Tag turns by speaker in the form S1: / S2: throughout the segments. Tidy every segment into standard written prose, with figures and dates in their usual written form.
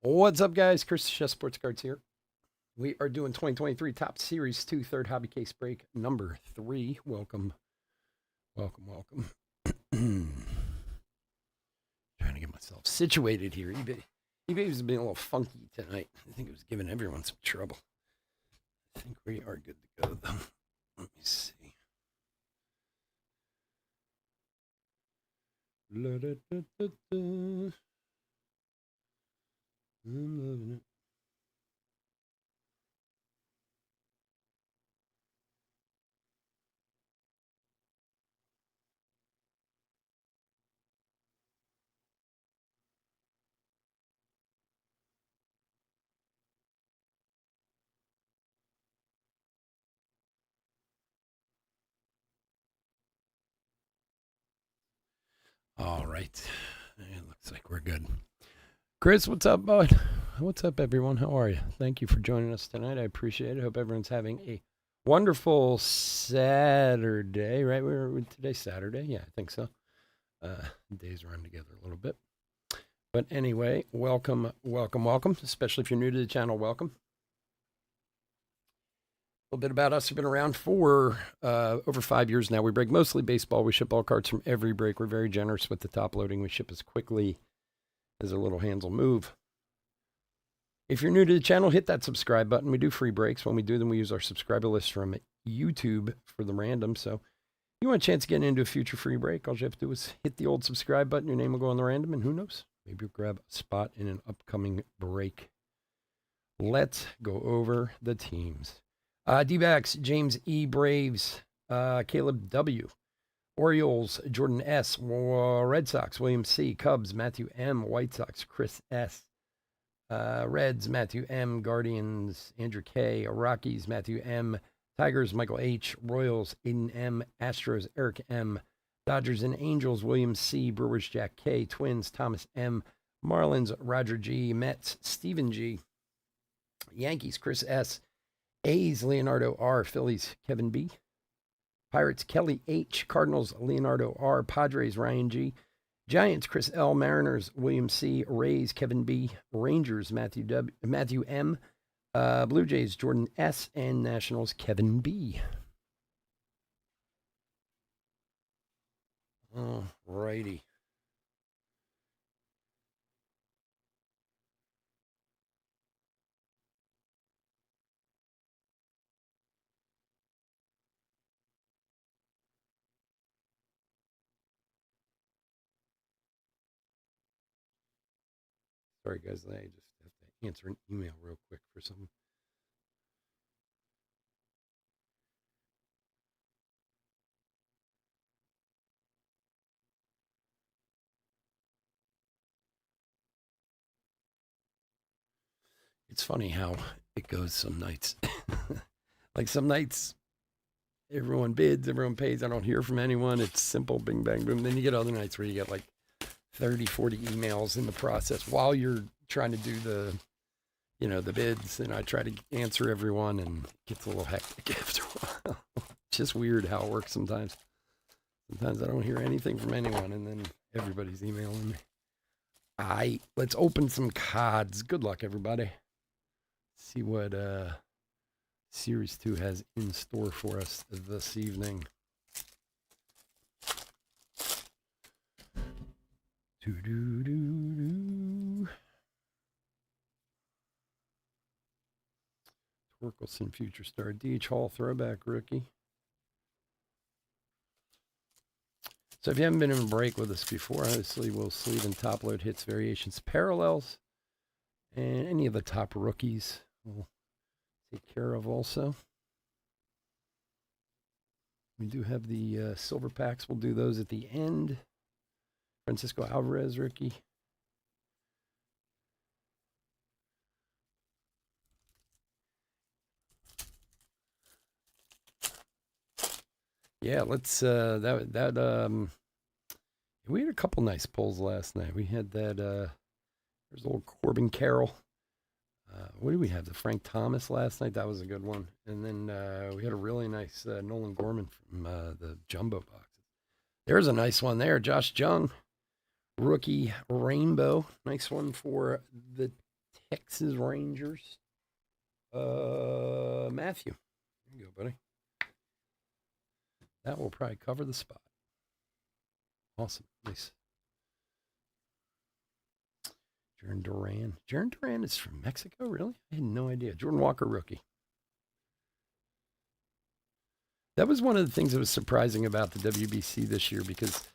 S1: What's up, guys? Chris Chess Sports Cards here. We are doing 2023 Top Series 2 third hobby case break number 3. Welcome, welcome, welcome. Trying to get myself situated here. eBay has been a little funky tonight. I think it was giving everyone some trouble. I think we are good to go, though. Let me see. I'm loving it. All right. It looks like we're good. Chris, what's up, bud? What's up, everyone? How are you? Thank you for joining us tonight. I appreciate it. Hope everyone's having a wonderful Saturday, right? Today's Saturday. Yeah, I think so. Days run together a little bit. But anyway, welcome, welcome, welcome. Especially if you're new to the channel, welcome. A little bit about us. We've been around for over 5 years now. We break mostly baseball. We ship all cards from every break. We're very generous with the top loading. We ship as quickly as our little hands will move. If you're new to the channel, hit that subscribe button. We do free breaks. When we do them, we use our subscriber list from YouTube for the random. So you want a chance of getting into a future free break, all you have to do is hit the old subscribe button. Your name will go on the random, and who knows? Maybe you'll grab a spot in an upcoming break. Let's go over the teams. D-backs, James E. Braves, Caleb W. Orioles, Jordan S. Red Sox, William C. Cubs, Matthew M. White Sox, Chris S. Reds, Matthew M. Guardians, Andrew K. Rockies, Matthew M. Tigers, Michael H. Royals, Aiden M. Astros, Eric M. Dodgers and Angels, William C. Brewers, Jack K. Twins, Thomas M. Marlins, Roger G. Mets, Stephen G. Yankees, Chris S. A's, Leonardo R. Phillies, Kevin B. Pirates, Kelly H. Cardinals, Leonardo R. Padres, Ryan G. Giants, Chris L. Mariners, William C. Rays, Kevin B. Rangers, Matthew M. Blue Jays, Jordan S. And Nationals, Kevin B. All righty. Sorry, guys. I just have to answer an email real quick for something. It's funny how it goes some nights. Like some nights, everyone bids, everyone pays. I don't hear from anyone. It's simple, bing, bang, boom. Then you get other nights where you get like 30, 40 emails in the process while you're trying to do the bids, and I try to answer everyone, and it gets a little hectic after a while. It's just weird how it works sometimes. Sometimes I don't hear anything from anyone, and then everybody's emailing me. Let's open some cards. Good luck, everybody. See what Series 2 has in store for us this evening. Do-do-do-do. Torkelson, Future Star, DH Hall, throwback rookie. So if you haven't been in a break with us before, obviously we'll sleeve and top load hits, variations, parallels, and any of the top rookies we'll take care of also. We do have the silver packs. We'll do those at the end. Francisco Alvarez rookie. Yeah, let's we had a couple nice pulls last night. We had that there's old Corbin Carroll. What did we have? The Frank Thomas last night. That was a good one. And then we had a really nice Nolan Gorman from the jumbo box. There's a nice one there. Josh Jung, rookie rainbow. Nice one for the Texas Rangers. Matthew. There you go, buddy. That will probably cover the spot. Awesome. Nice. Jarren Duran. Jarren Duran is from Mexico, really? I had no idea. Jordan Walker, rookie. That was one of the things that was surprising about the WBC this year because,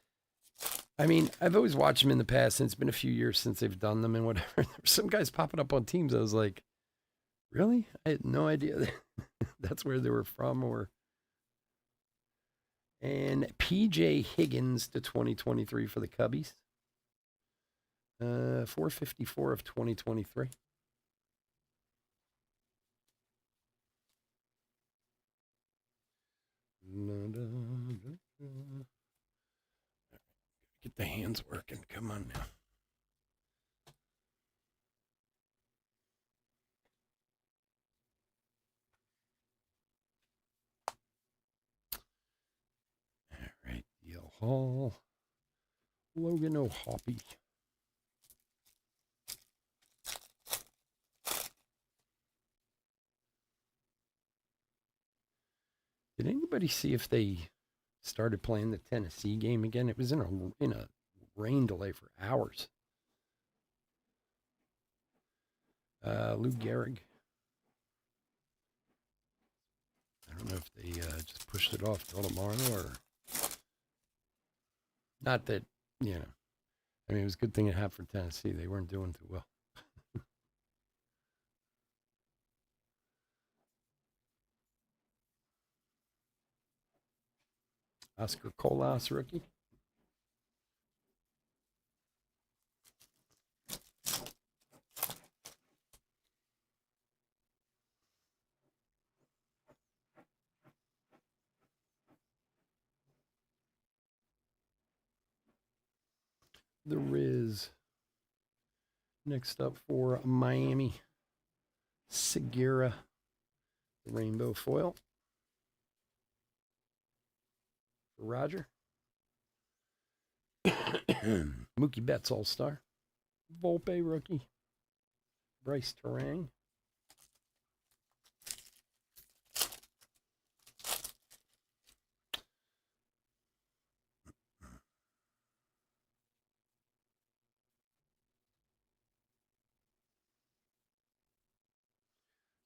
S1: I mean, I've always watched them in the past, and it's been a few years since they've done them and whatever. There were some guys popping up on teams. I was like, really? I had no idea that's where they were from. And PJ Higgins to 2023 for the Cubbies. 454 of 2023. Get the hands working. Come on now. All right, Dale Hall. Logan O'Hoppe. Did anybody see if they started playing the Tennessee game again? It was in a rain delay for hours. Lou Gehrig. I don't know if they just pushed it off till tomorrow or not. That I mean, it was a good thing it happened for Tennessee. They weren't doing too well. Oscar Colas, rookie. The Riz. Next up for Miami, Segura, the rainbow foil. For Roger. Mookie Betts All-Star. Volpe rookie. Bryce Terang.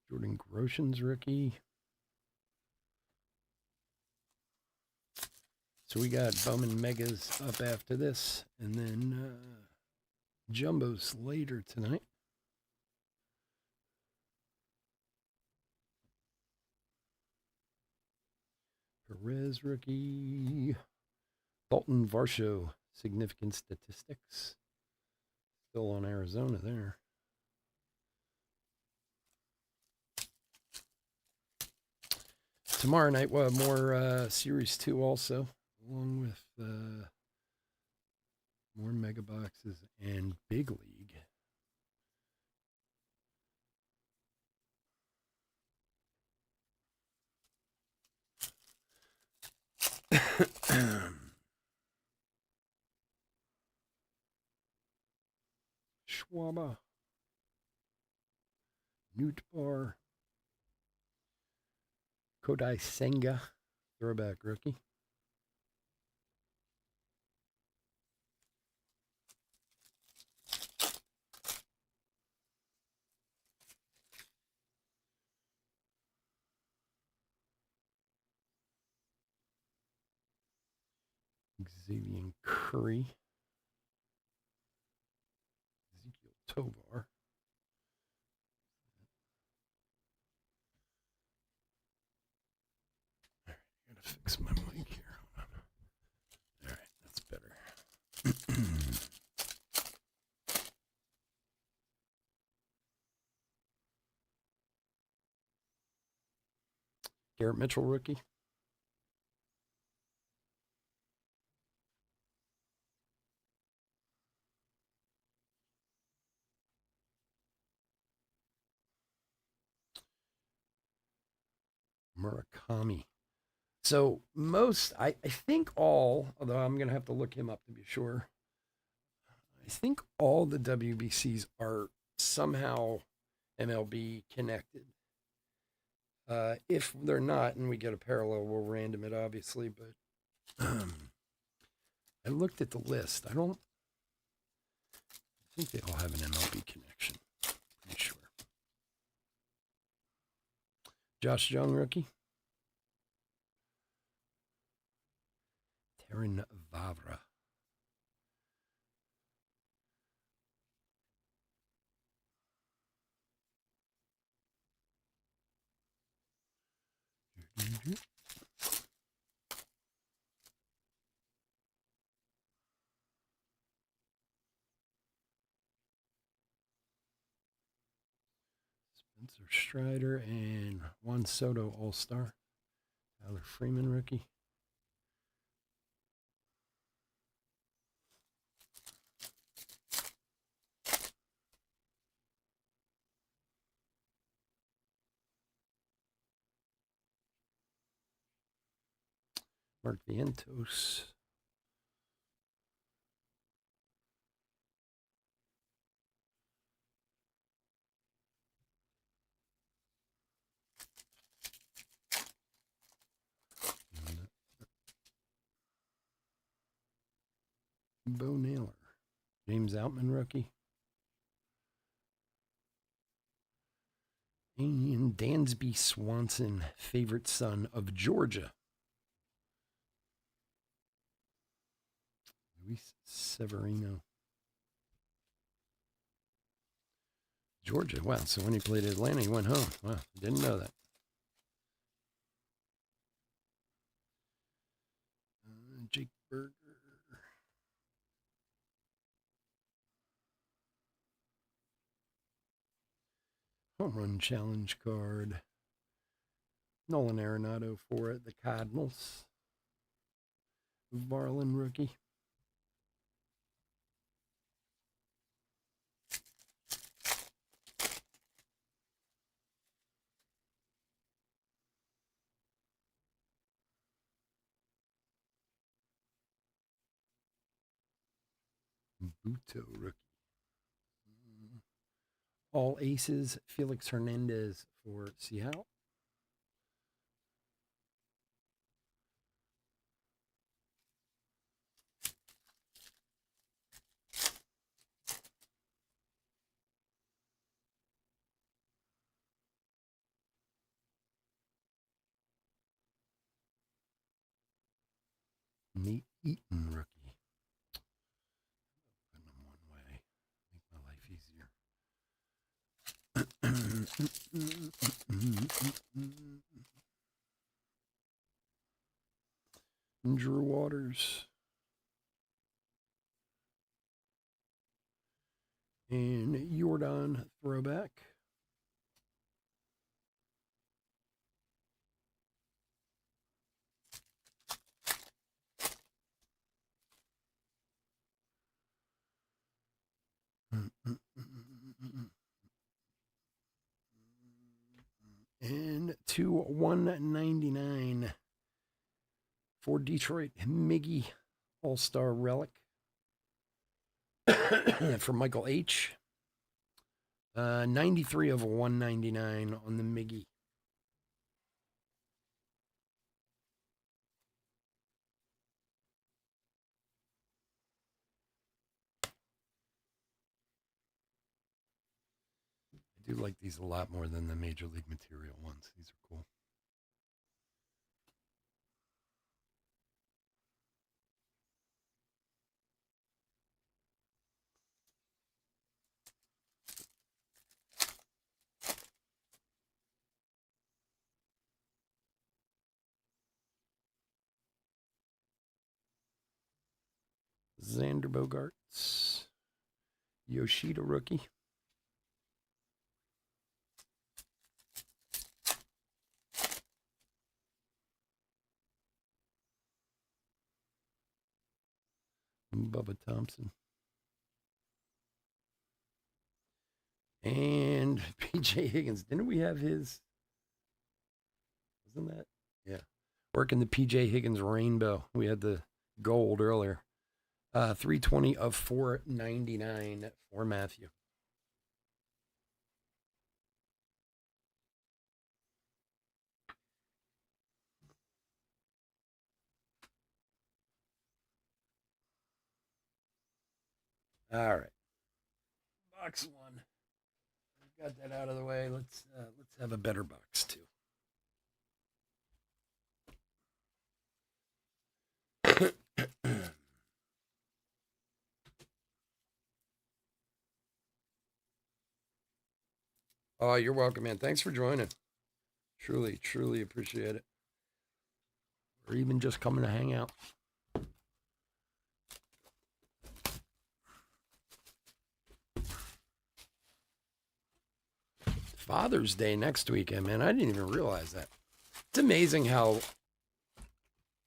S1: Jordan Groshans rookie. So we got Bowman Megas up after this, and then Jumbos later tonight. Perez rookie. Dalton Varsho, significant statistics. Still on Arizona there. Tomorrow night we'll have more Series 2 also, along with more mega boxes and Big League. Schwaba. Newtbar. Kodai Senga, throwback rookie. Xavier Curry. Ezekiel Tovar. All right, I gotta fix my mic here. Hold on. All right, that's better. Garrett Mitchell rookie. Murakami. So most, I think all, although I'm going to have to look him up to be sure. I think all the WBCs are somehow MLB connected. If they're not, and we get a parallel, we'll random it, obviously. But I looked at the list. I think they all have an MLB connection. Pretty sure. Josh Jung, rookie. Terrin Vavra. Spencer Strider and Juan Soto All-Star. Tyler Freeman, rookie. Mark Vientos. Bo Naylor. James Outman, rookie. And Dansby Swanson, favorite son of Georgia. Luis Severino. Georgia. Wow. So when he played Atlanta, he went home. Wow. Didn't know that. Jake Berger. Home run challenge card. Nolan Arenado for the Cardinals. Varlin, rookie. Buto, rookie. All aces, Felix Hernandez for Seattle. Nate Eaton, rookie. Put them one way. Make my life easier. Drew Waters. And Jordan throwback. And to 199 for Detroit, Miggy All-Star Relic. For Michael H. 93 of 199 on the Miggy. I do like these a lot more than the Major League Material ones. These are cool. Xander Bogaerts. Yoshida, rookie. Bubba Thompson. And PJ Higgins. Didn't we have his? Wasn't that? Yeah. Working the PJ Higgins rainbow. We had the gold earlier. 320 of 499 for Matthew. All right. Box one. Got that out of the way. Let's have a better box two. Oh, you're welcome, man. Thanks for joining. Truly, truly appreciate it. Or even just coming to hang out. Father's Day next weekend, man. I didn't even realize that. It's amazing how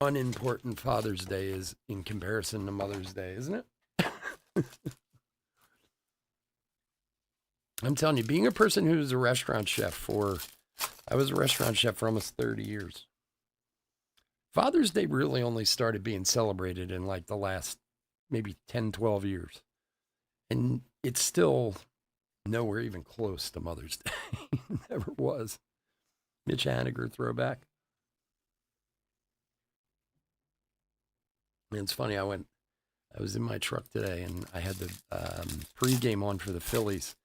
S1: unimportant Father's Day is in comparison to Mother's Day, isn't it? I'm telling you, being a person who's a restaurant chef I was a restaurant chef for almost 30 years. Father's Day really only started being celebrated in like the last maybe 10, 12 years. And it's still nowhere even close to Mother's Day. Never was. Mitch Haniger throwback. And it's funny, I was in my truck today and I had the pregame on for the Phillies.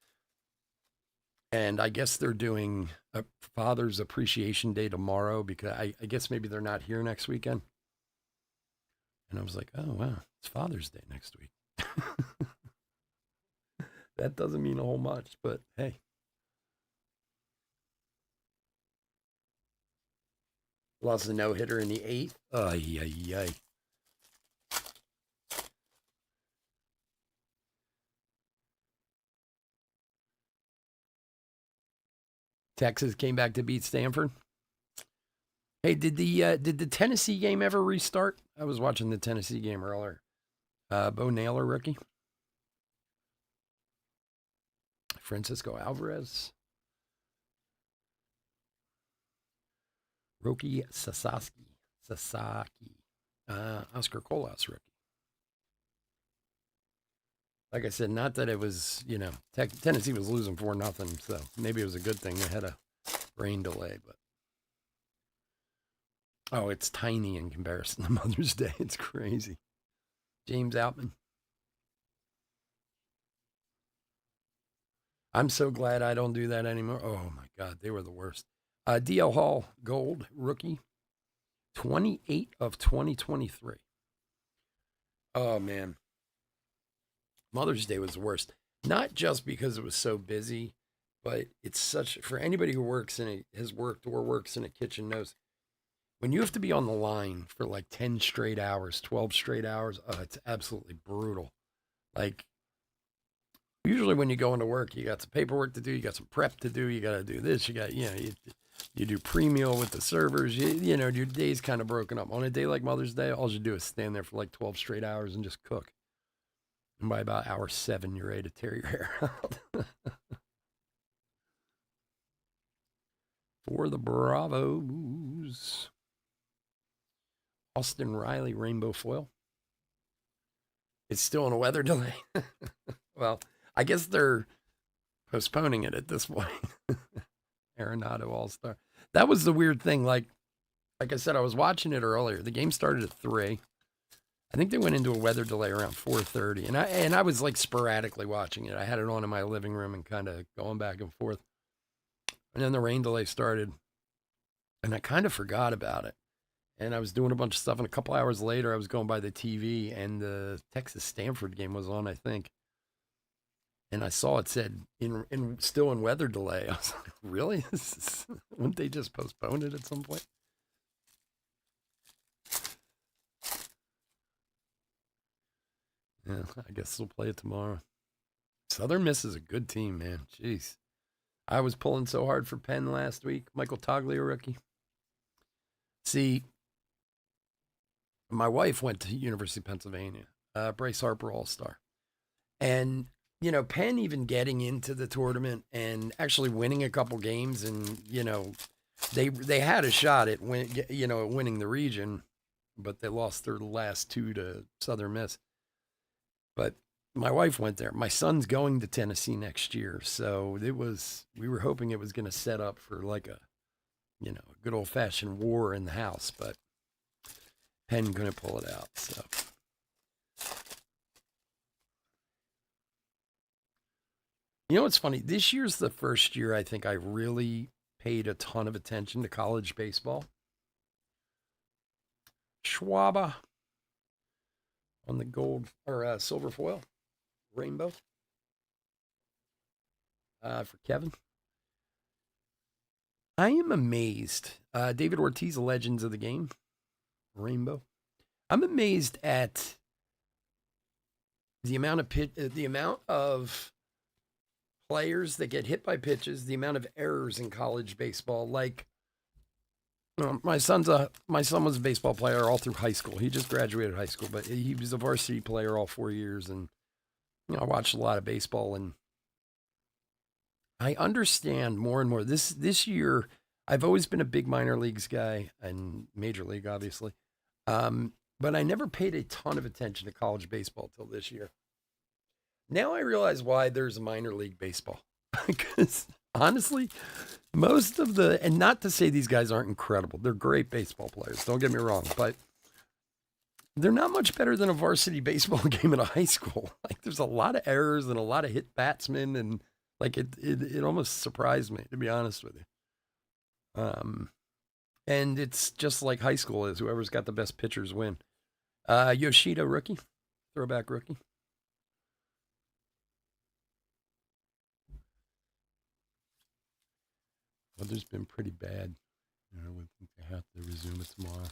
S1: And I guess they're doing a Father's Appreciation Day tomorrow because I guess maybe they're not here next weekend. And I was like, oh, wow, it's Father's Day next week. That doesn't mean a whole much, but hey. Lost a no-hitter in the 8th. Ay, ay, ay. Texas came back to beat Stanford. Hey, did the Tennessee game ever restart? I was watching the Tennessee game earlier. Bo Naylor, rookie. Francisco Alvarez. Roki Sasaki. Oscar Colas, rookie. Like I said, not that it was, Tennessee was losing 4-0, so maybe it was a good thing they had a rain delay, but oh, it's tiny in comparison to Mother's Day. It's crazy. James Outman. I'm so glad I don't do that anymore. Oh my God, they were the worst. DL Hall, gold, rookie, 28 of 2023. Oh man. Mother's Day was the worst. Not just because it was so busy, but it's for anybody who has worked or works in a kitchen knows, when you have to be on the line for like 10 straight hours, 12 straight hours, it's absolutely brutal. Like, usually when you go into work, you got some paperwork to do, you got some prep to do, you got to do this, you do pre-meal with the servers, your day's kind of broken up. On a day like Mother's Day, all you do is stand there for like 12 straight hours and just cook. And by about hour 7, you're ready to tear your hair out. For the Bravos. Austin Riley, rainbow foil. It's still in a weather delay. Well, I guess they're postponing it at this point. Arenado All-Star. That was the weird thing. Like I said, I was watching it earlier. The game started at 3. I think they went into a weather delay around 4:30, and I was like sporadically watching it. I had it on in my living room and kind of going back and forth. And then the rain delay started, and I kind of forgot about it. And I was doing a bunch of stuff, and a couple hours later, I was going by the TV, and the Texas Stanford game was on, I think. And I saw it said still in weather delay. I was like, really? Wouldn't they just postpone it at some point? Yeah, I guess they'll play it tomorrow. Southern Miss is a good team, man. Jeez. I was pulling so hard for Penn last week. Michael Toglia, rookie. See, my wife went to University of Pennsylvania. Bryce Harper All-Star. And, Penn even getting into the tournament and actually winning a couple games and, they had a shot at winning the region, but they lost their last 2 to Southern Miss. But my wife went there. My son's going to Tennessee next year, so we were hoping it was going to set up for like a good old fashioned war in the house, but Penn couldn't pull it out. So You know what's funny? This year's the first year I think I really paid a ton of attention to college baseball. Schwaba on the gold or silver foil rainbow for Kevin. I am amazed. David Ortiz, Legends of the Game, rainbow. I'm amazed at the amount of the amount of players that get hit by pitches, the amount of errors in college baseball. Like my son was a baseball player all through high school. He just graduated high school, but he was a varsity player all 4 years, and I watched a lot of baseball, and I understand more and more. This year, I've always been a big minor leagues guy and major league, obviously, but I never paid a ton of attention to college baseball till this year. Now I realize why there's a minor league baseball. Because honestly, most of the, and not to say these guys aren't incredible, they're great baseball players, don't get me wrong, but they're not much better than a varsity baseball game in a high school. Like there's a lot of errors and a lot of hit batsmen, and like it almost surprised me, to be honest with you. And it's just like high school is, whoever's got the best pitchers win. Yoshida rookie, throwback rookie. Weather's been pretty bad. I think they have to resume it tomorrow.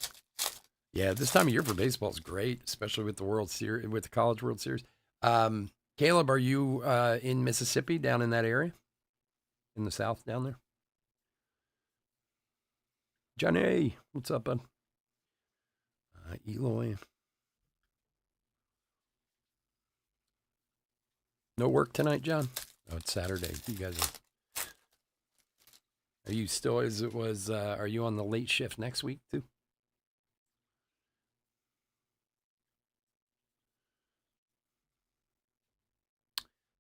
S1: Yeah, this time of year for baseball is great, especially with the World Series, with the College World Series. Caleb, are you in Mississippi, down in that area, in the South, down there? Johnny, what's up, bud? Eloy. No work tonight, John? Oh, it's Saturday. You guys are you still, as it was, are you on the late shift next week, too?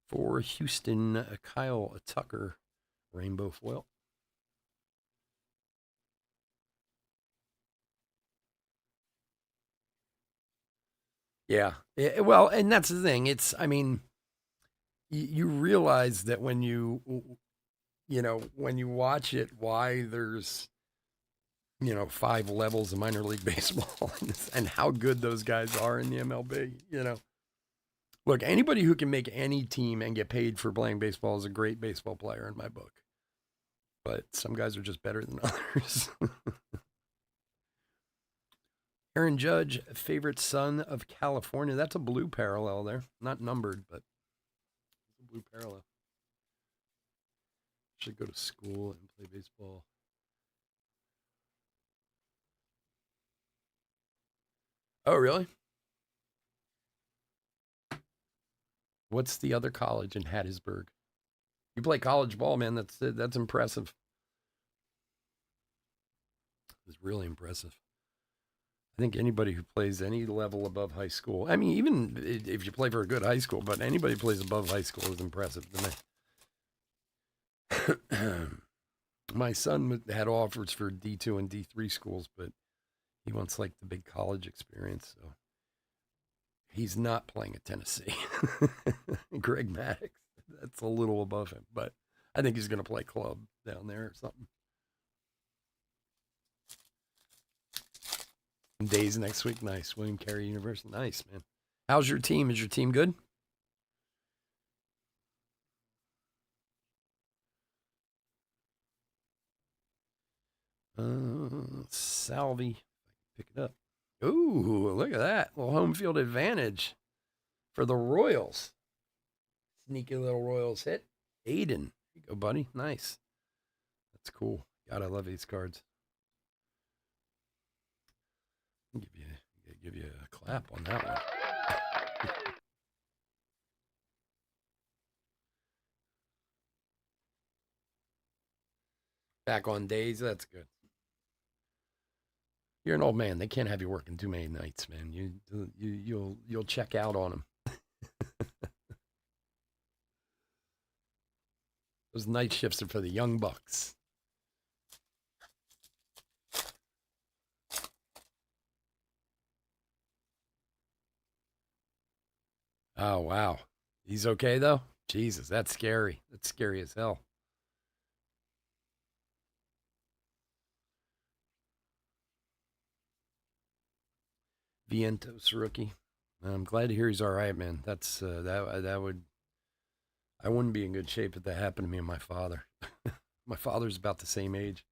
S1: For Houston, Kyle Tucker, rainbow foil. Yeah. Well, and that's the thing. It's, I mean, you realize that when when you watch it, why there's, 5 levels of minor league baseball and how good those guys are in the MLB. Look, anybody who can make any team and get paid for playing baseball is a great baseball player in my book. But some guys are just better than others. Aaron Judge, favorite son of California. That's a blue parallel there. Not numbered, but a blue parallel. Should go to school and play baseball. Oh, really? What's the other college in Hattiesburg? You play college ball, man. That's impressive. It's really impressive. I think anybody who plays any level above high school, I mean, even if you play for a good high school, but anybody who plays above high school is impressive to me. My son had offers for D2 and D3 schools, but he wants like the big college experience. So he's not playing at Tennessee. Greg Maddox, that's a little above him, but I think he's going to play club down there or something. Days next week, nice. William Carey University, nice, man. How's your team? Is your team good? Salvi, pick it up. Ooh, look at that. Little home field advantage for the Royals. Sneaky little Royals hit. Aiden. There you go, buddy. Nice. That's cool. God, I love these cards. I'll give you a clap on that one. Back on days, that's good. You're an old man. They can't have you working too many nights, man. You'll check out on them. Those night shifts are for the young bucks. Oh wow, he's okay though. Jesus, that's scary. That's scary as hell. Vientos rookie. I'm glad to hear he's all right, man. That's that would I wouldn't be in good shape if that happened to me and my father. My father's about the same age.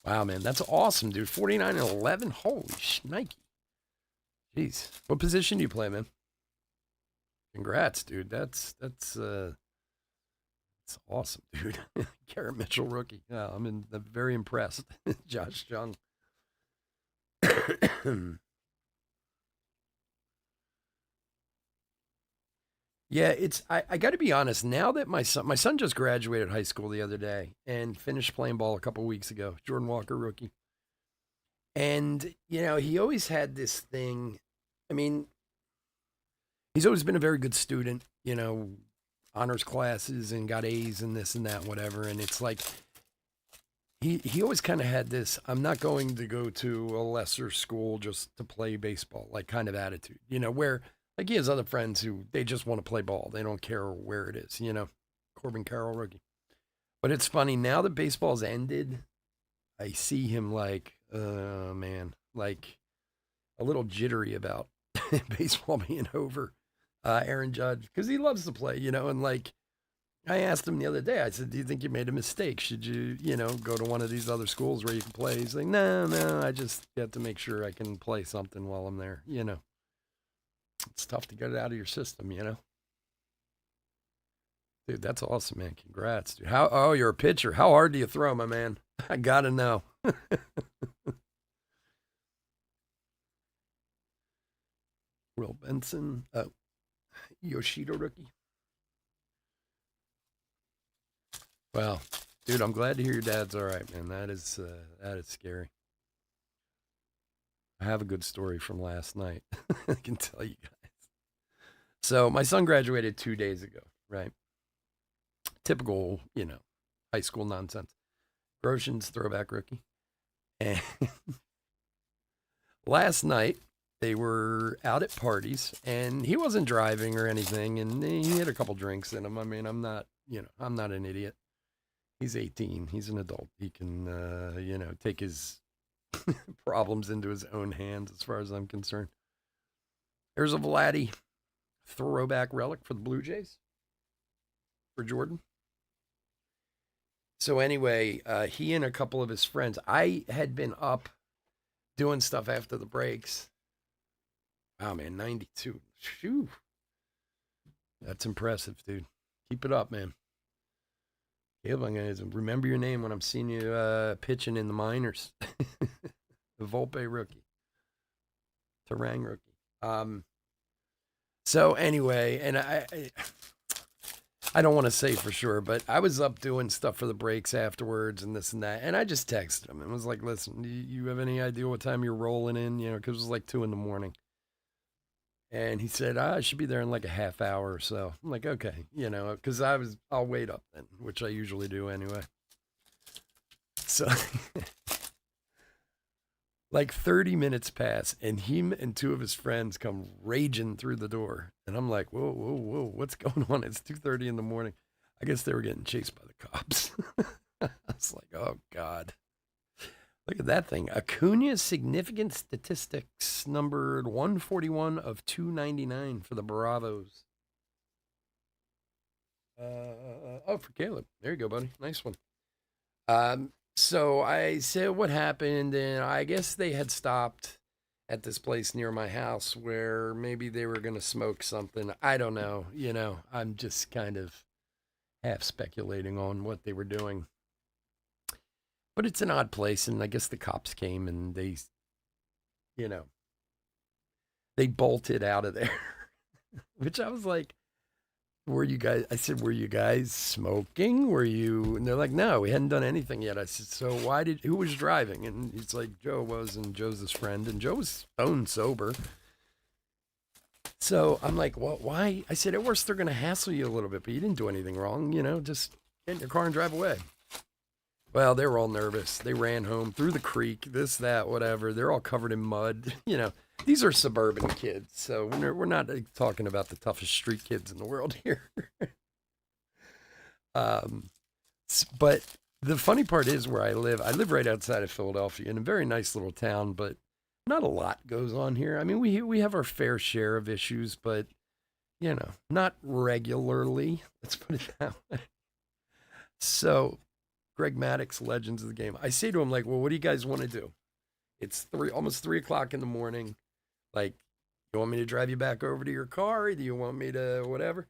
S1: Wow, man, that's awesome, dude. 49 and 11. Holy shnikey. Jeez. What position do you play, man? Congrats, dude. That's awesome, dude. Garrett Mitchell rookie. Yeah, I'm very impressed. Josh Jung. Yeah, I got to be honest. Now that my son just graduated high school the other day and finished playing ball a couple weeks ago. Jordan Walker rookie. And he always had this thing. I mean, he's always been a very good student, honors classes and got A's and this and that, whatever. And it's like he always kind of had this, I'm not going to go to a lesser school just to play baseball, like kind of attitude, where like he has other friends who they just want to play ball. They don't care where it is. Corbin Carroll rookie. But it's funny now that baseball's ended, I see him like, man, like a little jittery about baseball being over. Aaron Judge, because he loves to play, and like I asked him the other day, I said, do you think you made a mistake? Should you, go to one of these other schools where you can play? He's like, no, I just have to make sure I can play something while I'm there, It's tough to get it out of your system, Dude, that's awesome, man. Congrats, dude. You're a pitcher. How hard do you throw, my man? I gotta know. Will Benson, Yoshida rookie. Well, dude, I'm glad to hear your dad's all right, man. That is scary. I have a good story from last night. I can tell you guys. So my son graduated 2 days ago, right? Typical, high school nonsense. Groshans throwback rookie. And last night they were out at parties and he wasn't driving or anything and he had a couple drinks in him. I mean, I'm not an idiot. He's 18. He's an adult. He can, take his problems into his own hands as far as I'm concerned. There's a Vladdy throwback relic for the Blue Jays for Jordan. So anyway, he and a couple of his friends, I had been up doing stuff after the breaks. Wow, man, 92. Phew. That's impressive, dude. Keep it up, man. Caleb, I'm going to remember your name when I'm seeing you pitching in the minors. The Volpe rookie. Terang rookie. So anyway, and I don't want to say for sure, but I was up doing stuff for the breaks afterwards and this and that. And I just texted him and was like, listen, do you have any idea what time you're rolling in? Because it was like 2 a.m. And he said, I should be there in like a half hour or so. I'm like, okay, because I'll wait up then, which I usually do anyway. So like 30 minutes pass and him and 2 of his friends come raging through the door. And I'm like, whoa, what's going on? It's 2:30 in the morning. I guess they were getting chased by the cops. I was like, oh God. Look at that thing. Acuna's significant statistics numbered 141 of 299 for the Bravos. For Caleb. There you go, buddy. Nice one. So I said what happened, and I guess they had stopped at this place near my house where maybe they were going to smoke something. I don't know. I'm just kind of half speculating on what they were doing. But it's an odd place, and I guess the cops came and they bolted out of there. Which I was like, were you guys smoking? Were you? And they're like, no, we hadn't done anything yet. I said, so who was driving? And he's like, Joe was, and Joe's his friend, and Joe was stone sober. So I'm like, well, why? I said, at worst, they're going to hassle you a little bit, but you didn't do anything wrong. Just get in your car and drive away. Well, they were all nervous. They ran home through the creek, this, that, whatever. They're all covered in mud. These are suburban kids, so we're not talking about the toughest street kids in the world here. um, but the funny part is where I live. I live right outside of Philadelphia in a very nice little town, but not a lot goes on here. I mean, we have our fair share of issues, but not regularly. Let's put it that way. So Greg Maddox, legends of the game. I say to him, like, well, what do you guys want to do? It's almost 3 o'clock in the morning. Like, you want me to drive you back over to your car? Do you want me to whatever?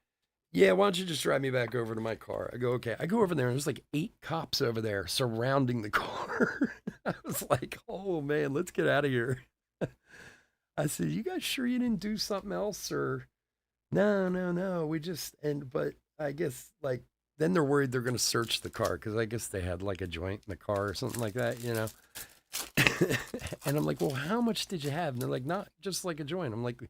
S1: Yeah, why don't you just drive me back over to my car? I go, okay. I go over there and there's like 8 cops over there surrounding the car. I was like, oh man, let's get out of here. I said, you guys sure you didn't do something else? Or no, no, no. But I guess like then they're worried they're going to search the car because I guess they had like a joint in the car or something like that. And I'm like, well, how much did you have? And they're like, not just like a joint. I'm like,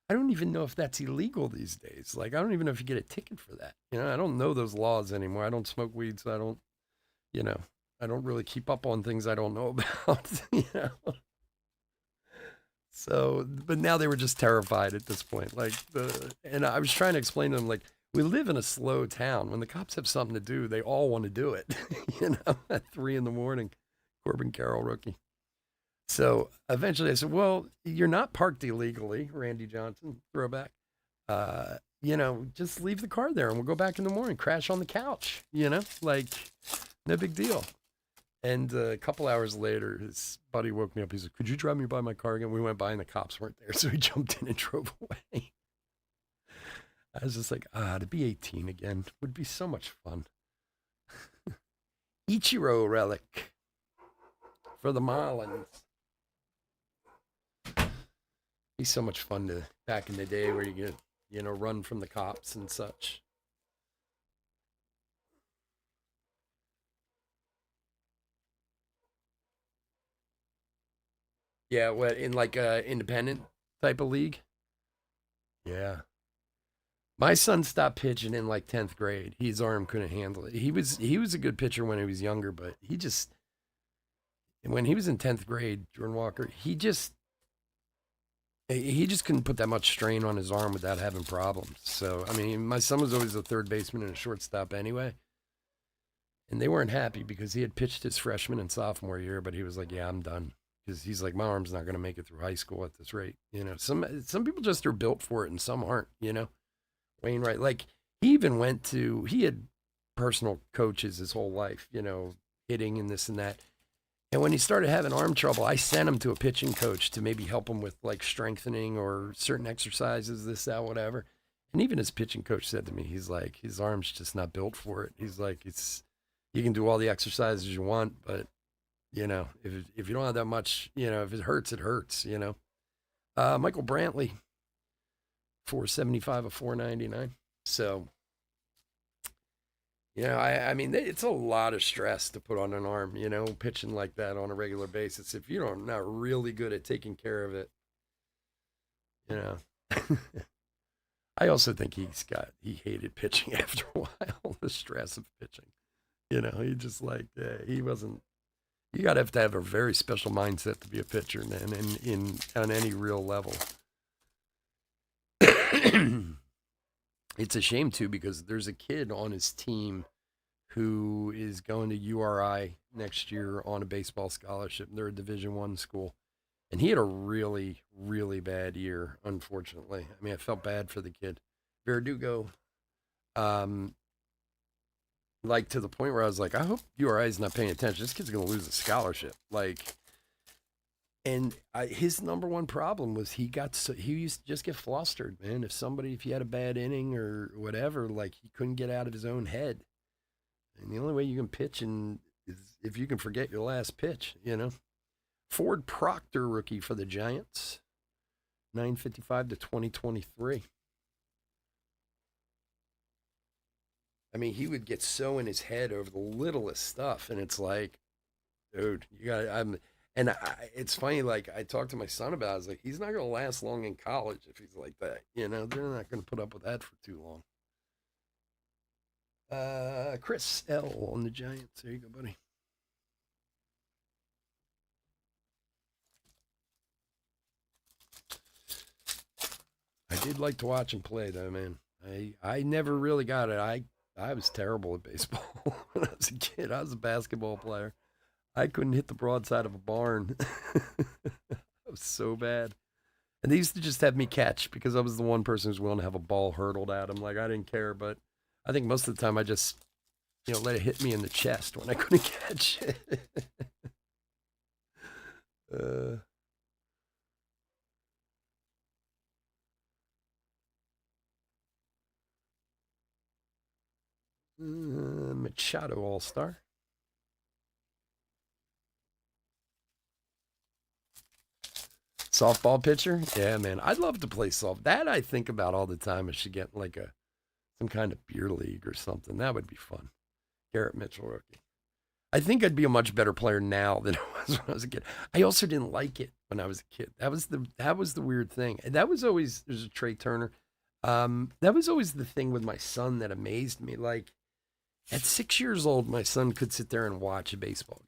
S1: I don't even know if that's illegal these days. Like, I don't even know if you get a ticket for that. I don't know those laws anymore. I don't smoke weed, so you know, I don't really keep up on things I don't know about. So, but now they were just terrified at this point. And I was trying to explain to them, like, we live in a slow town. When the cops have something to do, they all want to do it, at 3 in the morning. Corbin Carroll, rookie. So eventually I said, well, you're not parked illegally, Randy Johnson, throwback. Just leave the car there and we'll go back in the morning, crash on the couch, like no big deal. And a couple hours later, his buddy woke me up. He said, could you drive me by my car again? We went by and the cops weren't there. So he jumped in and drove away. I was just like, to be 18 again would be so much fun. Ichiro relic for the Marlins. Be so much fun to back in the day where you get, run from the cops and such. Yeah, what in like a independent type of league? Yeah. My son stopped pitching in like 10th grade. His arm couldn't handle it. He was a good pitcher when he was younger, but when he was in 10th grade, Jordan Walker, he just couldn't put that much strain on his arm without having problems. So, I mean, my son was always a third baseman and a shortstop anyway. And they weren't happy because he had pitched his freshman and sophomore year, but he was like, yeah, I'm done. Because he's like, my arm's not going to make it through high school at this rate. Some people just are built for it and some aren't. Wainwright, like he had personal coaches his whole life, hitting and this and that. And when he started having arm trouble, I sent him to a pitching coach to maybe help him with like strengthening or certain exercises, this, that, whatever. And even his pitching coach said to me, he's like, his arm's just not built for it. He's like, you can do all the exercises you want, but if you don't have that much, if it hurts, it hurts. Michael Brantley, 475 of 499. So, I mean, it's a lot of stress to put on an arm, pitching like that on a regular basis. If you're not really good at taking care of it, you know. I also think he hated pitching after a while, the stress of pitching. He just like, he wasn't, you got to have a very special mindset to be a pitcher, man, on any real level. It's a shame too because there's a kid on his team who is going to URI next year on a baseball scholarship. They're a Division I school, and he had a really, really bad year. Unfortunately, I mean, I felt bad for the kid, Verdugo. Like to the point where I was like, I hope URI is not paying attention. This kid's going to lose a scholarship. His number one problem was he used to just get flustered, man. If he had a bad inning or whatever, like he couldn't get out of his own head. And the only way you can pitch is if you can forget your last pitch, Ford Proctor, rookie for the Giants, 955 to 2023. I mean, he would get so in his head over the littlest stuff, and it's like, dude, it's funny, like, I talked to my son about it. I was like, he's not going to last long in college if he's like that. They're not going to put up with that for too long. Chris L. on the Giants. There you go, buddy. I did like to watch him play, though, man. I never really got it. I was terrible at baseball when I was a kid. I was a basketball player. I couldn't hit the broadside of a barn. I was so bad. And they used to just have me catch because I was the one person who's willing to have a ball hurtled at him. Like I didn't care, but I think most of the time I just, let it hit me in the chest when I couldn't catch it. uh, Machado All Star. Softball pitcher? Yeah, man. I'd love to play soft. That I think about all the time. I should get like some kind of beer league or something. That would be fun. Garrett Mitchell rookie. I think I'd be a much better player now than I was when I was a kid. I also didn't like it when I was a kid. That was the weird thing. And that was always there's a Trey Turner. That was always the thing with my son that amazed me. Like at 6 years old, my son could sit there and watch a baseball game.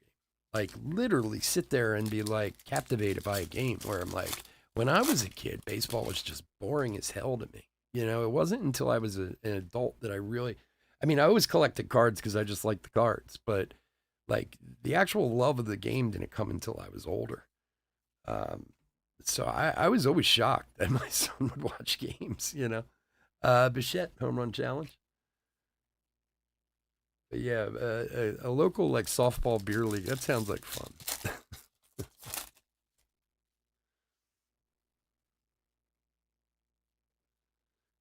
S1: Like literally sit there and be like captivated by a game where I'm like, when I was a kid, baseball was just boring as hell to me. It wasn't until I was an adult that I always collected cards because I just liked the cards, but like the actual love of the game didn't come until I was older. Um, so I was always shocked that my son would watch games. Bichette home run challenge. But yeah, a local like softball beer league. That sounds like fun.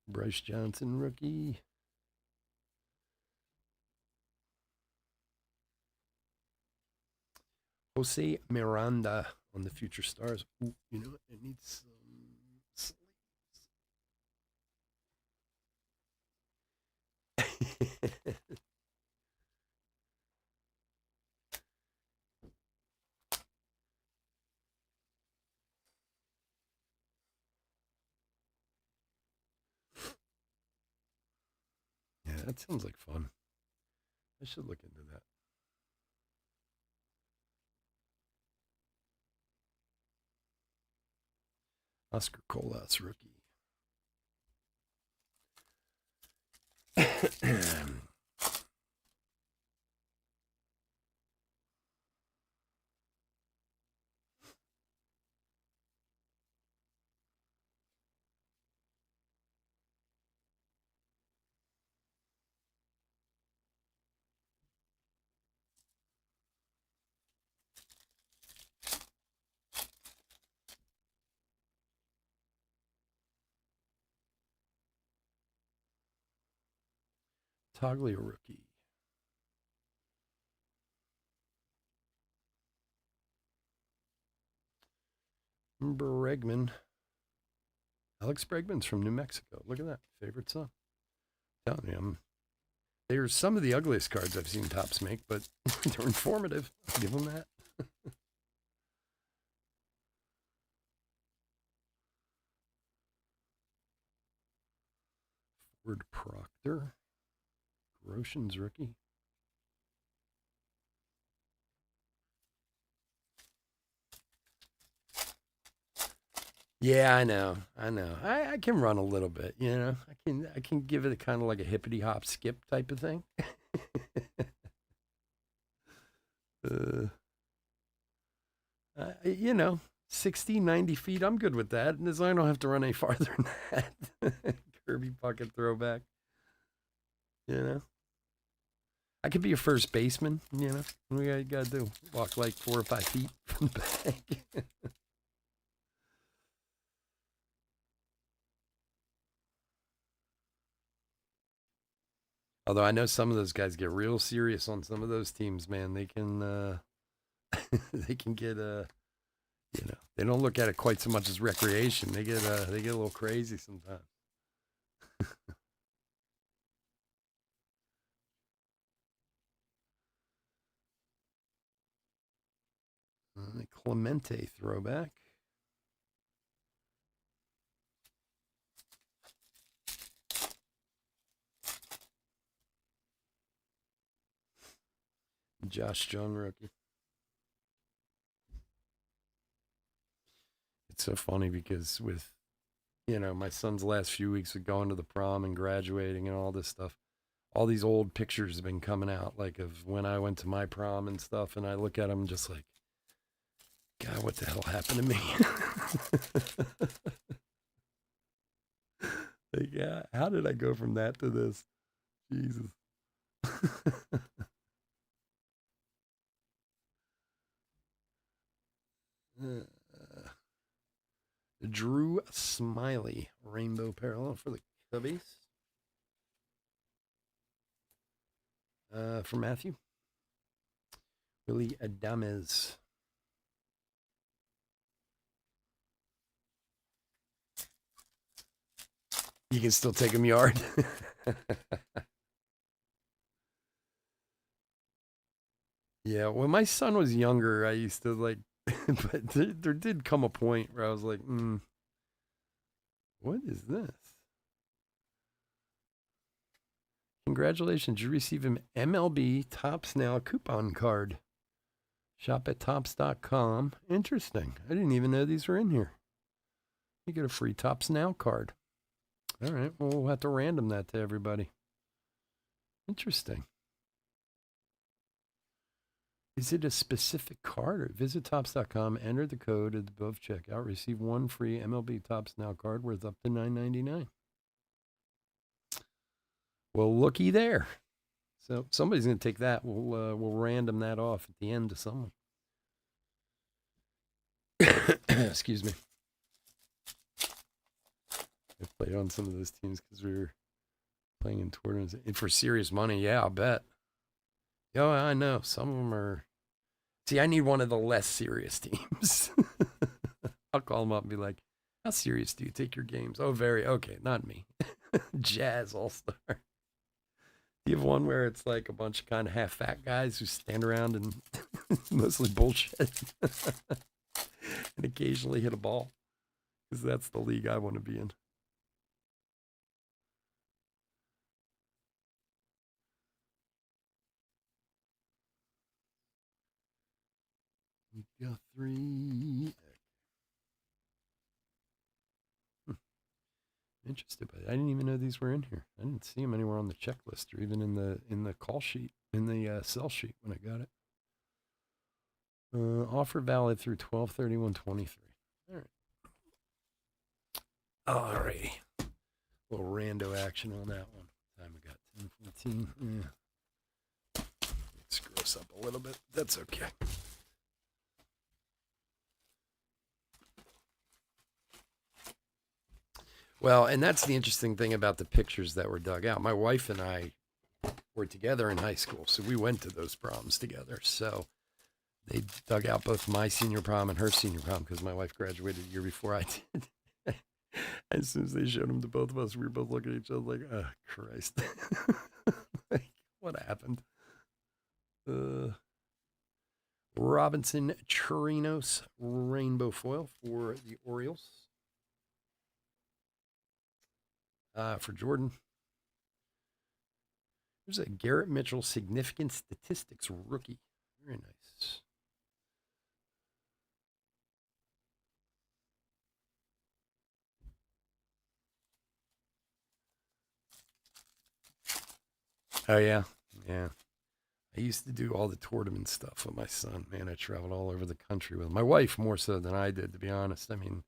S1: Bryce Johnson rookie. Jose Miranda on the Future Stars. Ooh, it needs some sleeves. Yeah, that sounds like fun. I should look into that. Oscar Colas rookie. Toglia rookie. Bregman. Alex Bregman's from New Mexico. Look at that. Favorite son. Telling you, there's some of the ugliest cards I've seen Topps make, but they're informative. I'll give them that. Ford Proctor. Roshan's rookie. Yeah, I know. I can run a little bit. I can give it a kind of like a hippity hop skip type of thing. uh, 60, 90 feet. I'm good with that. And as I don't have to run any farther than that. Kirby Puckett throwback. You know, I could be a first baseman. What do you got to do? Walk like 4 or 5 feet from the bag. Although I know some of those guys get real serious on some of those teams, man. They can they can get they don't look at it quite so much as recreation. They get a little crazy sometimes. Clemente throwback. Josh Jung rookie. It's so funny because with My son's last few weeks of going to the prom and graduating and all this stuff. All these old pictures have been coming out, like of when I went to my prom and stuff. And I look at them just like, God, what the hell happened to me? Like, yeah, how did I go from that to this? Jesus. Drew Smiley, rainbow parallel for the Cubbies. For Matthew, Willie Adames. You can still take him yard. Yeah, when my son was younger, I used to like, but there did come a point where I was like, what is this? Congratulations, you receive an MLB Tops Now coupon card. Shop at tops.com. Interesting. I didn't even know these were in here. You get a free Tops Now card. All right, well, we'll have to random that to everybody. Interesting. Is it a specific card? Or visit tops.com, enter the code at the above checkout, receive one free MLB Tops Now card worth up to $9.99. Well, looky there. So somebody's going to take that. We'll random that off at the end to someone. Excuse me. I played on some of those teams because we were playing in tournaments. And for serious money, yeah, I'll bet. Yeah, I know. Some of them are. See, I need one of the less serious teams. I'll call them up and be like, how serious do you take your games? Oh, very. Okay, not me. Jazz All-Star. You have one where it's like a bunch of kind of half-fat guys who stand around and mostly bullshit and occasionally hit a ball, because that's the league I want to be in. You got three. Interested by that. I didn't even know these were in here. I didn't see them anywhere on the checklist or even in the call sheet, in the sell sheet when I got it. Offer valid through 12/31/23. All right. All righty. Little rando action on that one. Time we got 10:14. Yeah. Screw us up a little bit. That's okay. Well, and that's the interesting thing about the pictures that were dug out. My wife and I were together in high school, so we went to those proms together. So they dug out both my senior prom and her senior prom because my wife graduated a year before I did. As soon as they showed them to both of us, we were both looking at each other like, oh, Christ. Like, what happened? Robinson Chirinos rainbow foil for the Orioles. For Jordan. There's a Garrett Mitchell significant statistics rookie. Very nice. Oh, yeah. Yeah. I used to do all the tournament stuff with my son. Man, I traveled all over the country with him. My wife more so than I did, to be honest. I mean,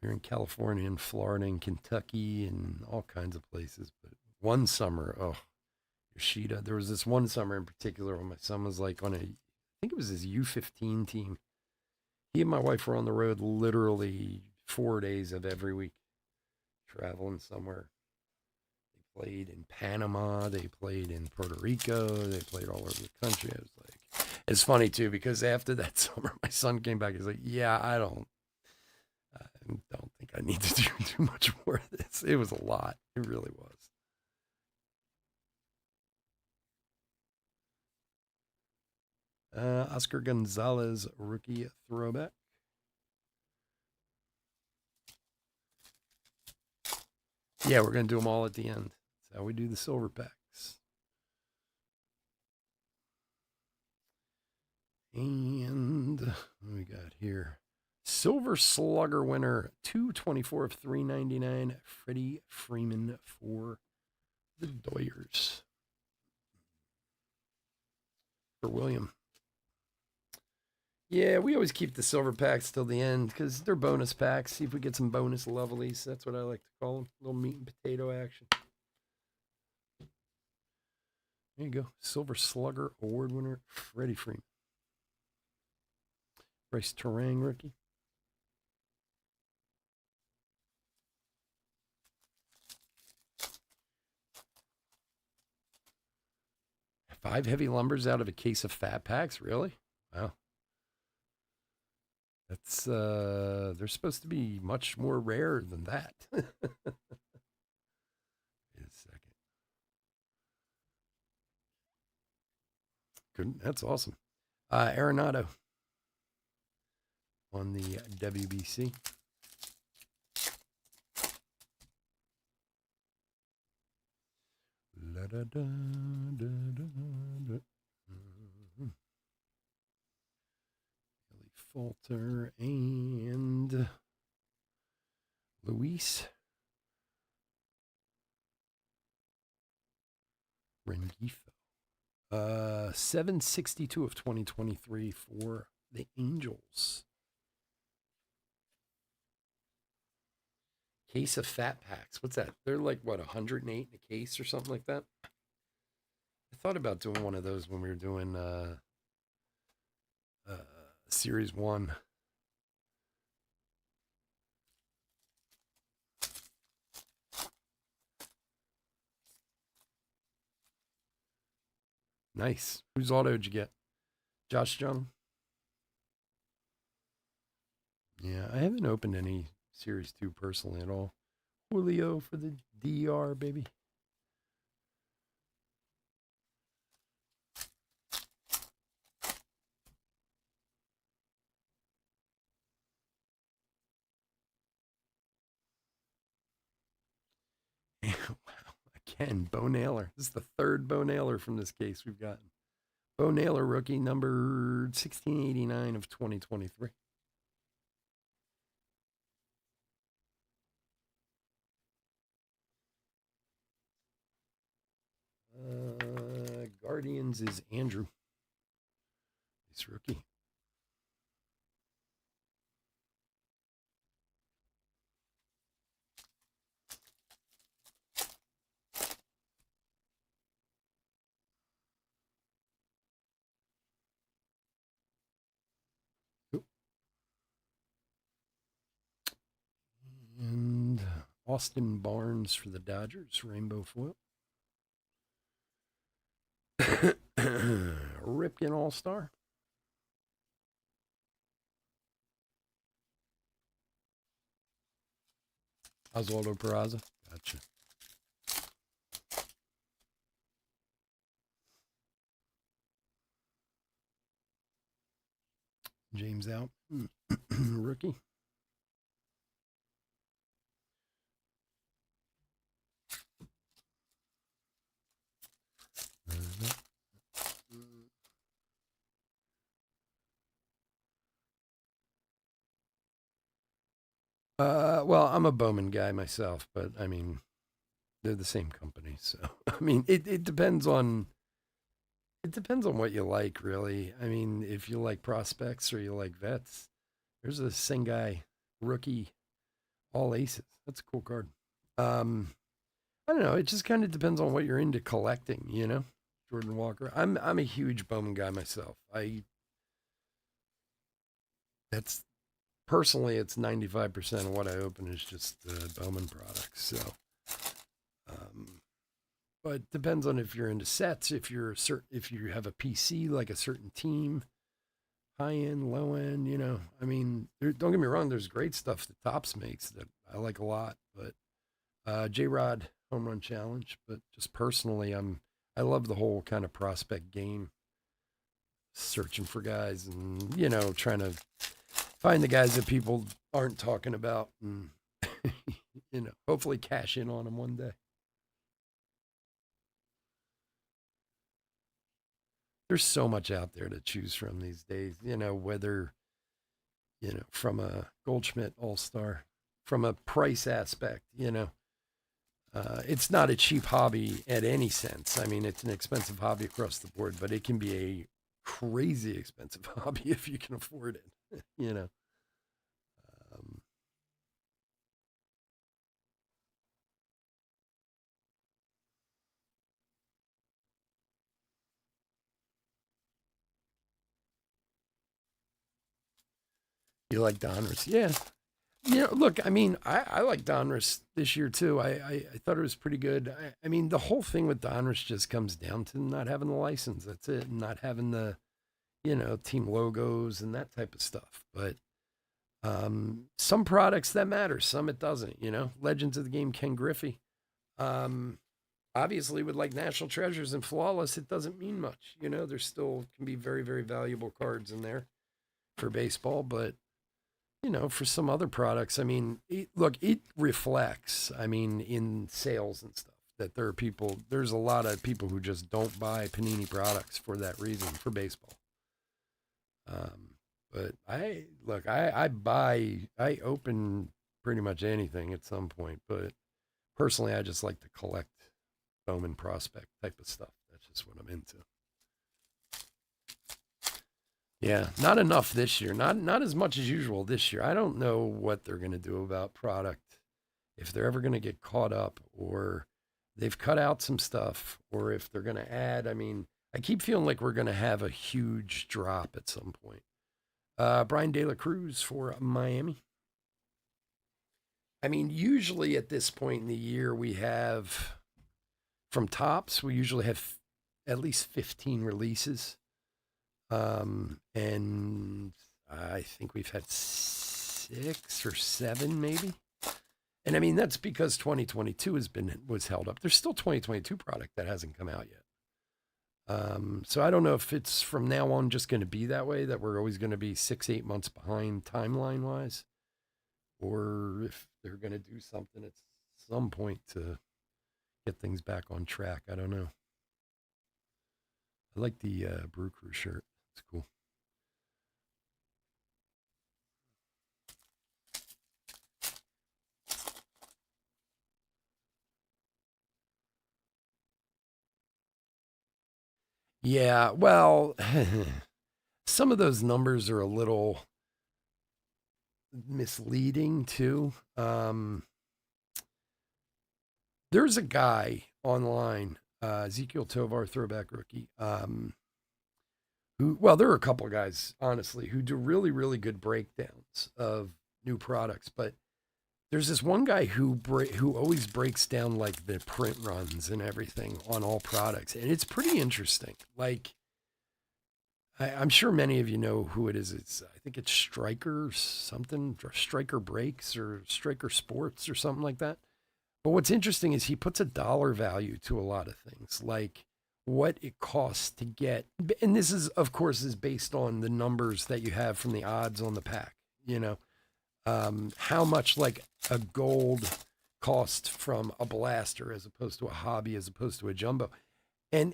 S1: we are in California and Florida and Kentucky and all kinds of places. But one summer, oh, Yoshida. There was this one summer in particular when my son was like on I think it was his U15 team. He and my wife were on the road literally 4 days of every week, traveling somewhere. They played in Panama. They played in Puerto Rico. They played all over the country. I was like, it's funny too because after that summer, my son came back. He's like, "Yeah, I don't think I need to do too much more of this." It was a lot. It really was. Oscar Gonzalez rookie throwback. Yeah, we're going to do them all at the end. That's how we do the silver packs. And what we got here? Silver Slugger winner, 224 of 399. Freddie Freeman for the Doyers. For William. Yeah, we always keep the silver packs till the end because they're bonus packs. See if we get some bonus lovelies. That's what I like to call them. A little meat and potato action. There you go. Silver Slugger Award winner, Freddie Freeman. Bryce Terang rookie. Five heavy lumbers out of a case of fat packs? Really? Wow. That's they're supposed to be much more rare than that. Wait a second. Good. That's awesome. Arenado on the WBC. La da da da da da. Billy Falter and Luis Rengifo. 762 of 2023 for the Angels. Case of fat packs. What's that? They're like, what, 108 in a case or something like that? I thought about doing one of those when we were doing Series 1. Nice. Whose auto did you get? Josh Jung? Yeah, I haven't opened any Series 2 personally at all. Julio for the DR, baby. Wow. Again, Bo Naylor. This is the third Bo Naylor from this case we've gotten. Bo Naylor, rookie number 1689 of 2023. Guardians is Andrew. He's rookie. And Austin Barnes for the Dodgers, rainbow foil. Ripken All-Star. Oswaldo Peraza. Gotcha. James out. Rookie. Well, I'm a Bowman guy myself, but I mean, they're the same company, so I mean, it depends on what you like, really. I mean, if you like prospects or you like vets, there's a Sengai rookie, all aces. That's a cool card. I don't know. It just kind of depends on what you're into collecting, you know. Jordan Walker. I'm a huge Bowman guy myself. That's personally, it's 95% of what I open is just Bowman products. So, but depends on if you're into sets, if you have a PC like a certain team, high end, low end. You know, I mean, don't get me wrong. There's great stuff that Topps makes that I like a lot, but J Rod Home Run Challenge. But just personally, I love the whole kind of prospect game, searching for guys and trying to find the guys that people aren't talking about and hopefully cash in on them one day. There's so much out there to choose from these days, whether from a Goldschmidt All-Star, from a price aspect, it's not a cheap hobby at any sense. I mean, it's an expensive hobby across the board, but it can be a crazy expensive hobby if you can afford it, Um, you like Donruss? Yeah. Look, I mean, I like Donruss this year too. I thought it was pretty good. I mean, the whole thing with Donruss just comes down to not having the license. That's it. And not having the, team logos and that type of stuff. But some products that matter, some it doesn't, Legends of the Game, Ken Griffey. Um, Obviously, with like National Treasures and Flawless, it doesn't mean much. There still can be very, very valuable cards in there for baseball. But for some other products, I mean, it reflects, I mean, in sales and stuff that there's a lot of people who just don't buy Panini products for that reason for baseball. But I open pretty much anything at some point, but personally, I just like to collect Bowman prospect type of stuff. That's just what I'm into. Yeah, not enough this year. Not as much as usual this year. I don't know what they're going to do about product, if they're ever going to get caught up, or they've cut out some stuff, or if they're going to add. I mean, I keep feeling like we're going to have a huge drop at some point. Brian De La Cruz for Miami. I mean, usually at this point in the year, we have from Topps, we usually have at least 15 releases. And I think we've had 6 or 7 maybe. And I mean, that's because 2022 was held up. There's still 2022 product that hasn't come out yet. So I don't know if it's from now on just going to be that way, that we're always going to be 6-8 months behind timeline wise, or if they're going to do something at some point to get things back on track. I don't know. I like the Brew Crew shirt. It's cool. Yeah, well, some of those numbers are a little misleading too. There's a guy online, Ezekiel Tovar, throwback rookie, there are a couple of guys, honestly, who do really, really good breakdowns of new products. But there's this one guy who always breaks down like the print runs and everything on all products, and it's pretty interesting. Like, I'm sure many of you know who it is. I think it's Striker something, Striker Breaks or Striker Sports or something like that. But what's interesting is he puts a dollar value to a lot of things, like what it costs to get. And this is, of course, is based on the numbers that you have from the odds on the pack, how much like a gold cost from a blaster as opposed to a hobby, as opposed to a jumbo. And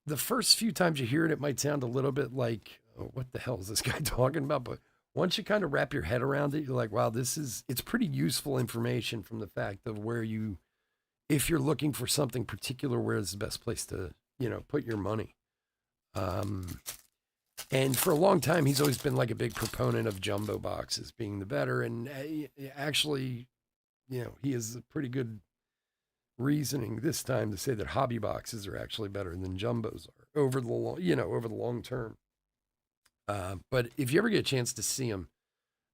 S1: the first few times you hear it, it might sound a little bit like, oh, what the hell is this guy talking about? But once you kind of wrap your head around it, you're like, wow, it's pretty useful information from the fact of if you're looking for something particular, where's the best place to, put your money. And for a long time, he's always been like a big proponent of jumbo boxes being the better. And actually, he has a pretty good reasoning this time to say that hobby boxes are actually better than jumbos are over the long term. But if you ever get a chance to see him,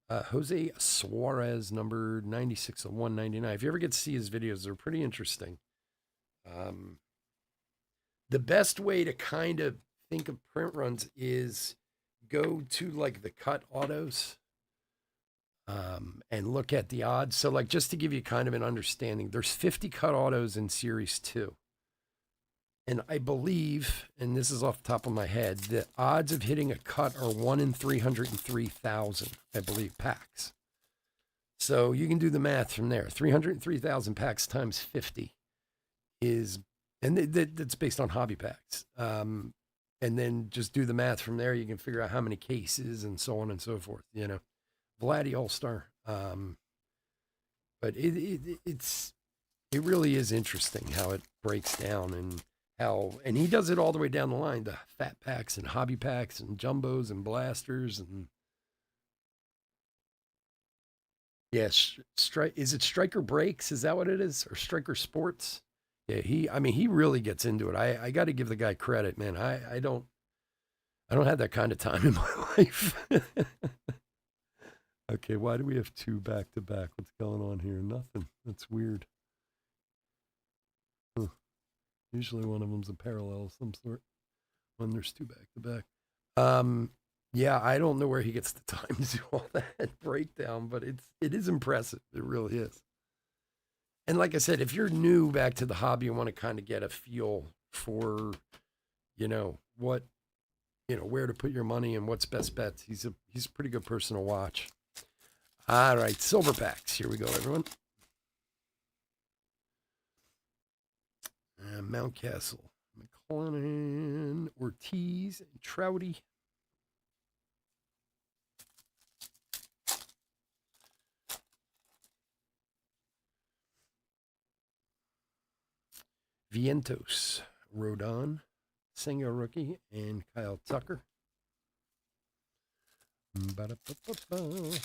S1: Jose Suarez, number 96 of 199. If you ever get to see his videos, they're pretty interesting. The best way to kind of think of print runs is go to like the cut autos and look at the odds. So like, just to give you kind of an understanding, there's 50 cut autos in series 2. And I believe, and this is off the top of my head, the odds of hitting a cut are 1 in 303,000, I believe, packs. So you can do the math from there. 303,000 packs times 50 is, and that's based on hobby packs. and then just do the math from there. You can figure out how many cases and so on and so forth. Vladdy All Star. But it really is interesting how it breaks down and he does it all the way down the line, the fat packs and hobby packs and jumbos and blasters and yes, is it Striker Breaks? Is that what it is, or Striker Sports? Yeah, he really gets into it. I got to give the guy credit, man. I don't have that kind of time in my life. Okay, why do we have two back to back? What's going on here? Nothing. That's weird. Huh. Usually one of them's a parallel of some sort when there's two back to back. Yeah, I don't know where he gets the time to do all that breakdown, but it is impressive. It really is. And like I said, if you're new back to the hobby and want to kind of get a feel for, what, where to put your money and what's best bets, he's a pretty good person to watch. All right, silver packs. Here we go, everyone. Mountcastle, McClanahan, Ortiz, and Trouty. Vientos, Rodon, Senga rookie, and Kyle Tucker. Ba-da-ba-ba-ba.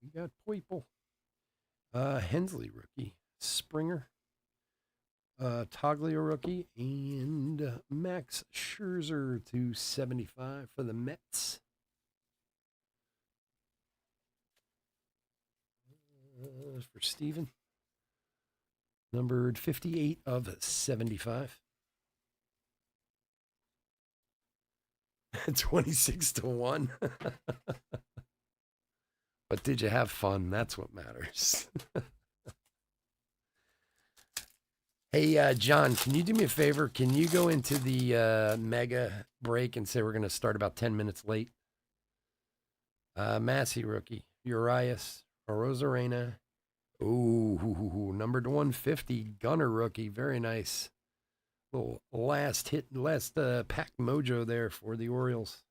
S1: We got Poiple, Hensley rookie, Springer, Toglia rookie, and Max Scherzer to 75 for the Mets. For Steven. Numbered 58 of 75. 26 to 1. But did you have fun? That's what matters. Hey, John, can you do me a favor? Can you go into the mega break and say we're going to start about 10 minutes late? Massey rookie, Urias, Rosarena. Ooh, numbered 150, Gunner rookie. Very nice. Little last pack mojo there for the Orioles.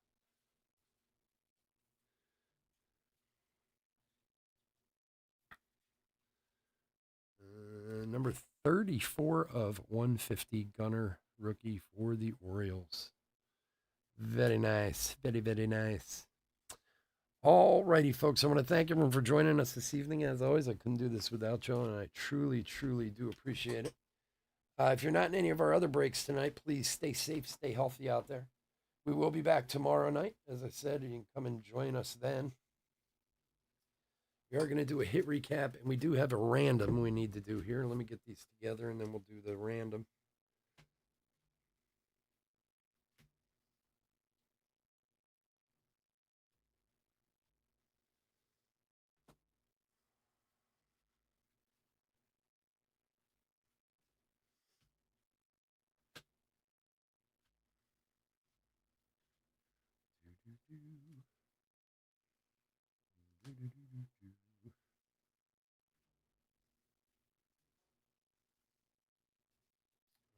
S1: Number 34 of 150, Gunner rookie for the Orioles. Very nice. Very, very nice. All righty, folks. I want to thank everyone for joining us this evening. As always, I couldn't do this without you, and I truly, truly do appreciate it. If you're not in any of our other breaks tonight, please stay safe, stay healthy out there. We will be back tomorrow night. As I said, you can come and join us then. We are going to do a hit recap, and we do have a random we need to do here. Let me get these together, and then we'll do the random.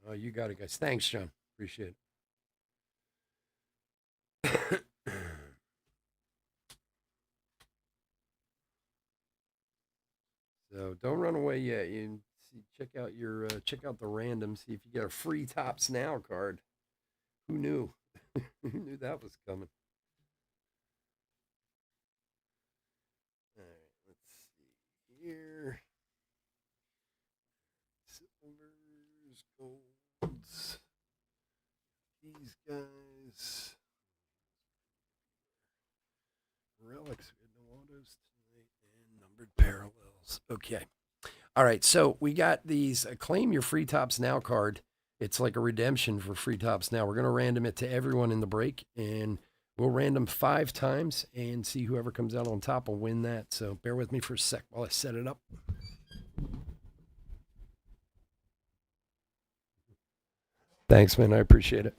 S1: Oh, you got it, guys. Thanks, John. Appreciate it. So don't run away yet. You see, check out the random. See if you get a free Tops Now card. Who knew? Who knew that was coming? All right, let's see here. Silvers, golds. These guys. Relics. We had no autos tonight and numbered parallels. Okay. All right. So we got these claim your free Tops Now card. It's like a redemption for free Tops Now. We're going to random it to everyone in the break, and we'll random 5 times and see whoever comes out on top will win that. So bear with me for a sec while I set it up. Thanks, man. I appreciate it.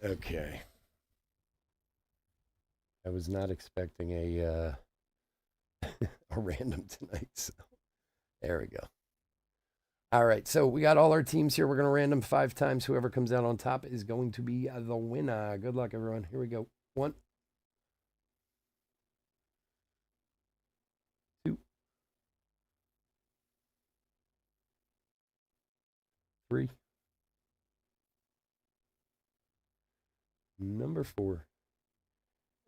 S1: Okay. I was not expecting a a random tonight. So there we go. All right, so we got all our teams here. We're going to random 5 times. Whoever comes out on top is going to be the winner. Good luck, everyone. Here we go. 1, 2, 3, number 4,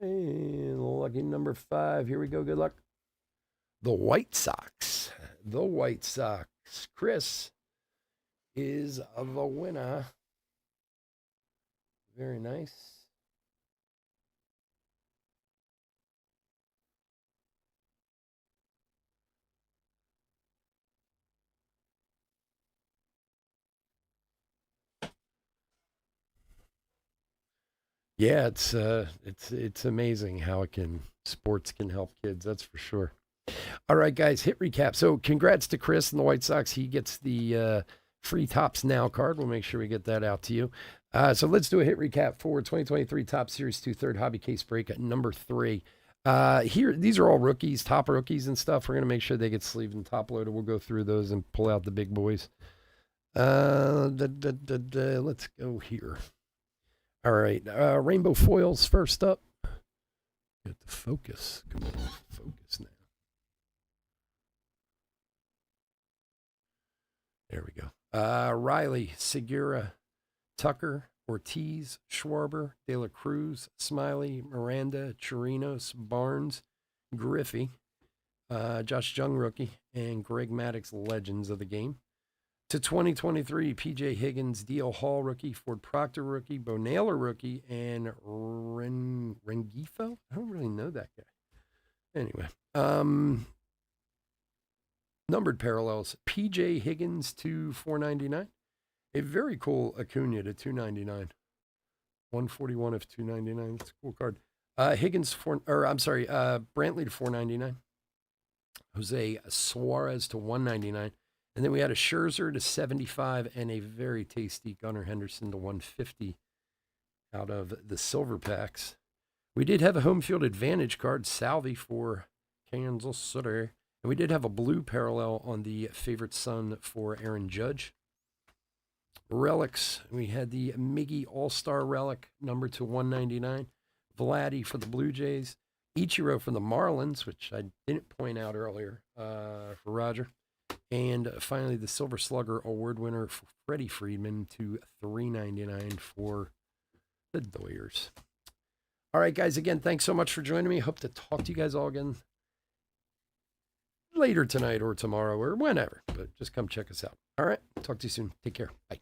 S1: and lucky number 5. Here we go. Good luck. The White Sox. The White Sox. Chris is the winner. Very nice. Yeah, it's amazing how sports can help kids. That's for sure. All right, guys, hit recap. So, congrats to Chris and the White Sox. He gets the free Tops Now card. We'll make sure we get that out to you. So let's do a hit recap for 2023 Top Series 2/3 Hobby Case Break at number 3. Here, these are all rookies, top rookies and stuff. We're gonna make sure they get sleeved and top loaded. We'll go through those and pull out the big boys. Let's go here. All right, rainbow foils first up. Get the focus. Come on, focus now. There we go. Riley, Segura, Tucker, Ortiz, Schwarber, De La Cruz, Smiley, Miranda, Chirinos, Barnes, Griffey, Josh Jung rookie, and Greg Maddux legends of the game. To 2023, PJ Higgins, D.L. Hall rookie, Ford Proctor rookie, Bo Naylor rookie, and Rengifo? I don't really know that guy. Anyway, numbered parallels, PJ Higgins to 499. A very cool Acuna to 299. 141 of 299. That's a cool card. Higgins Brantley to 499. Jose Suarez to 199. And then we had a Scherzer to 75 and a very tasty Gunnar Henderson to 150 out of the silver packs. We did have a home field advantage card, Salvi for Kansas City. And we did have a blue parallel on the favorite son for Aaron Judge. Relics, we had the Miggy All-Star Relic, number to 199. Vladdy for the Blue Jays. Ichiro for the Marlins, which I didn't point out earlier for Roger. And finally, the Silver Slugger Award winner, Freddie Freeman, to $3.99 for the Doyers. All right, guys, again, thanks so much for joining me. Hope to talk to you guys all again later tonight or tomorrow or whenever. But just come check us out. All right, talk to you soon. Take care. Bye.